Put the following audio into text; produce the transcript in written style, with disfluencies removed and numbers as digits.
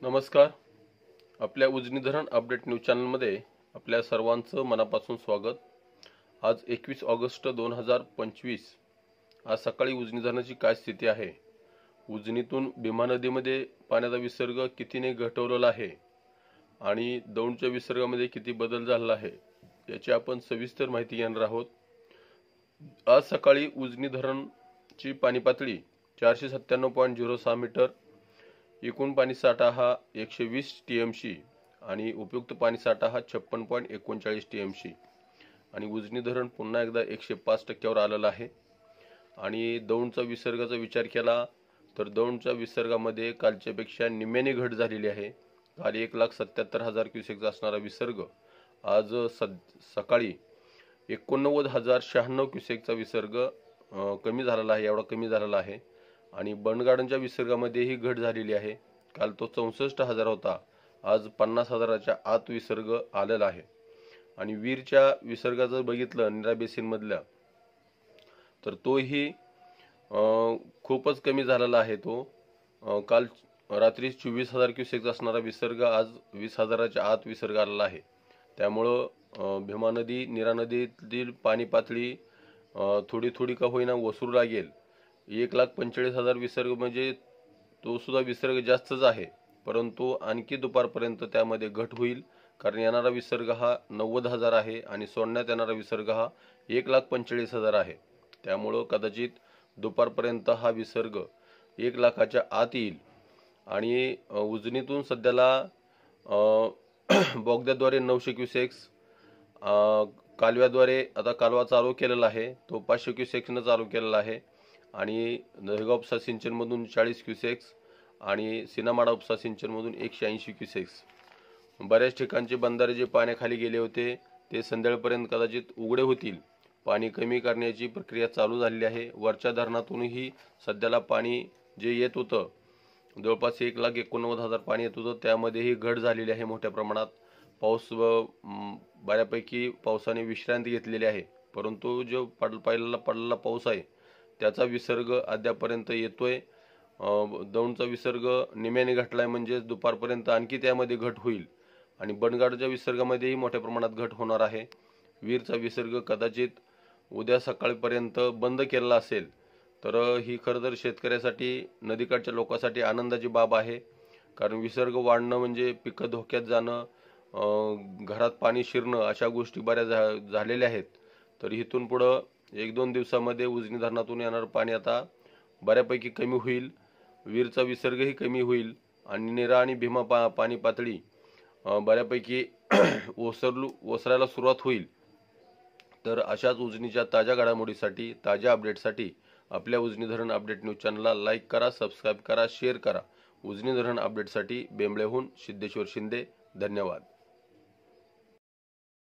नमस्कार. आपल्या उजनी धरण अपडेट न्यूज चॅनलमध्ये आपल्या सर्वांचं मनापासून स्वागत. आज 21 ऑगस्ट 2025. आज सकाळी उजनी धरणाची काय स्थिती आहे, उजनीतून भीमा नदीमध्ये पाण्याचा विसर्ग कितीने घटवलेला आहे आणि दौंडच्या विसर्गामध्ये किती बदल झाला आहे याची आपण सविस्तर माहिती घेणार आहोत. आज सकाळी उजनी धरणची पाणी पातळी 497.06 मीटर, एकूण पाणी साठा हा 120 टीएमसी आणि उपयुक्त पाणी साठा हा 56.39 टीएमसी आणि उजनी धरण पुन्हा एकदा 105% आलेला आहे. आणि दौंडचा विसर्गाचा विचार केला तर दौंडच्या विसर्गामध्ये कालच्यापेक्षा निम्म्याने घट झालेली आहे. काल 1,77,000 क्युसेक्स असणारा विसर्ग आज सकाळी 89,096 क्युसेकचा विसर्ग कमी झालेला आहे, एवढा कमी झालेला आहे. आणि बंडगार्डनच्या विसर्गामध्येही घट झालेली आहे. काल तो 64,000 होता, आज 50,000च्या आत विसर्ग आलेला आहे. आणि वीरच्या विसर्गाचं बघितलं नीरा बेसिन मधल्या तर तोही खूपच कमी झालेला आहे. तो काल रात्री 24,000 क्युसेक्स असणारा विसर्ग आज 20,000च्या आत विसर्ग आलेला आहे. त्यामुळं भीमा नदी नीरा नदीतील पाणी पातळी थोडी थोडी का होईना वसरू लागेल. 1,45,000 विसर्ग म्हणजे तो सुद्धा विसर्ग जास्तच आहे, परंतु आणखी दुपारपर्यंत त्यामध्ये घट होईल. कारण येणारा विसर्ग हा 90,000 आहे आणि सोडण्यात येणारा विसर्ग हा 1,45,000 आहे. त्यामुळं कदाचित दुपारपर्यंत हा विसर्ग 1,00,000च्या आत येईल. आणि उजनीतून सध्याला बोगद्याद्वारे 900 क्युसेक्स, कालव्याद्वारे आता कालवा चालू केलेला आहे, तो 500 क्युसेक्सनं चालू केलेला आहे. आणि दहेगाव उपसा सिंचनमधून 40 क्युसेक्स आणि सिनामाडा उपसा सिंचनमधून 180 क्युसेक्स. बऱ्याच ठिकाणचे बंधारे जे पाण्याखाली गेले होते ते संध्याकाळपर्यंत कदाचित उघडे होतील. पाणी कमी करण्याची प्रक्रिया चालू झालेली आहे. वरच्या धरणातूनही सध्याला पाणी जे येत होतं जवळपास 1,89,000 पाणी येत होतं, त्यामध्येही घट झालेली आहे मोठ्या प्रमाणात. पाऊस बऱ्यापैकी पावसाने विश्रांती घेतलेली आहे, परंतु जो पडलेला पाऊस आहे त्याचा विसर्ग अद्यापर्यंत येतोय. दौंडचा विसर्ग निम्याने घटलाय, म्हणजे दुपारपर्यंत आणखी त्यामध्ये घट होईल. आणि बंडगाडच्या विसर्गामध्येही मोठ्या प्रमाणात घट होणार आहे. वीरचा विसर्ग कदाचित उद्या सकाळपर्यंत बंद केलेला असेल तर ही खरं तर शेतकऱ्यासाठी, नदीकाठच्या लोकांसाठी आनंदाची बाब आहे. कारण विसर्ग वाढणं म्हणजे पिकं धोक्यात जाणं, घरात पाणी शिरणं अशा गोष्टी बऱ्याच झालेल्या आहेत. तर इथून पुढं 1-2 दिवसामध्ये उजनी धरणातून येणारं पाणी आता बऱ्यापैकी कमी होईल. वीरचा विसर्गही कमी होईल आणि नीरा आणि भीमा पाणी पातळी बऱ्यापैकी ओसरायला सुरुवात होईल. तर अशाच उजनीच्या ताज्या घडामोडीसाठी, ताज्या अपडेटसाठी आपल्या उजनी धरण अपडेट न्यूज चॅनलला लाईक करा, सबस्क्राईब करा, शेअर करा. उजनी धरण अपडेटसाठी बेंबळेहून सिद्धेश्वर शिंदे. धन्यवाद.